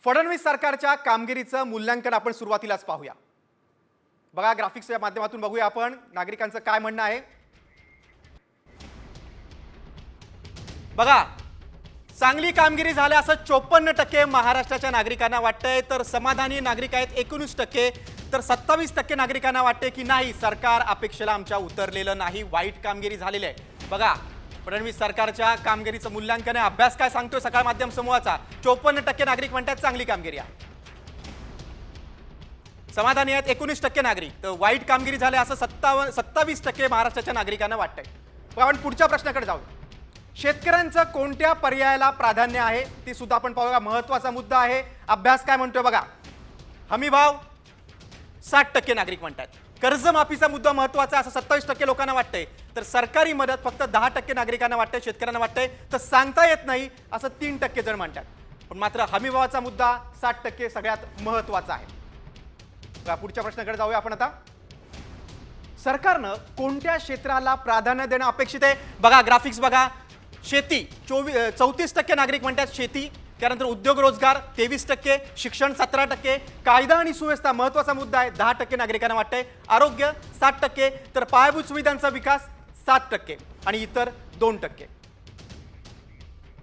फडणवीस सरकारच्या कामगिरीचं मूल्यांकन आपण सुरुवातीलाच पाहूया। बघा ग्राफिक्सच्या माध्यमातून बघूया आपण नागरिकांचं काय म्हणणं आहे। बघा चांगली कामगिरी झाली असं 54% महाराष्ट्राच्या नागरिकांना वाटतंय, तर समाधानी नागरिक आहेत 19%, तर 27% नागरिकांना वाटते की नाही सरकार अपेक्षेला आमच्या उतरलेलं नाही, वाईट कामगिरी झालेली आहे। बघा फडणवीस सरकारच्या कामगिरीचं मूल्यांकन आहे। अभ्यास काय सांगतोय सकाळ माध्यम समूहाचा, 54% नागरिक म्हणतात चांगली कामगिरी आहे, समाधानी आहेत 19% नागरिक, तर वाईट कामगिरी झाली असं 27% महाराष्ट्राच्या नागरिकांना वाटतंय। आपण पुढच्या प्रश्नाकडे जाऊ। शेतकऱ्यांचं कोणत्या पर्यायाला प्राधान्य आहे ते सुद्धा आपण पाहूया, महत्त्वाचा मुद्दा आहे। अभ्यास काय म्हणतोय बघा, हमी भाव 60% नागरिक म्हणतात, कर्जमाफीचा मुद्दा महत्त्वाचा असं 27% लोकांना वाटतंय, तर सरकारी मदत फक्त 10% नागरिकांना वाटतंय, शेतकऱ्यांना वाटतंय तर सांगता येत नाही असं 3% जण म्हणतात। पण मात्र हमी भावाचा मुद्दा 60% सगळ्यात महत्त्वाचा आहे। पुढच्या प्रश्नाकडे जाऊया आपण आता। सरकारनं कोणत्या क्षेत्राला प्राधान्य देणं अपेक्षित आहे? बघा ग्राफिक्स बघा, शेती 34% नागरिक म्हणतात शेती, त्यानंतर उद्योग रोजगार 23%, शिक्षण 17%, कायदा आणि सुव्यवस्था महत्त्वाचा मुद्दा आहे 10% नागरिकांना वाटतंय, आरोग्य 7%, तर पायाभूत सुविधांचा विकास 7% आणि इतर 2%।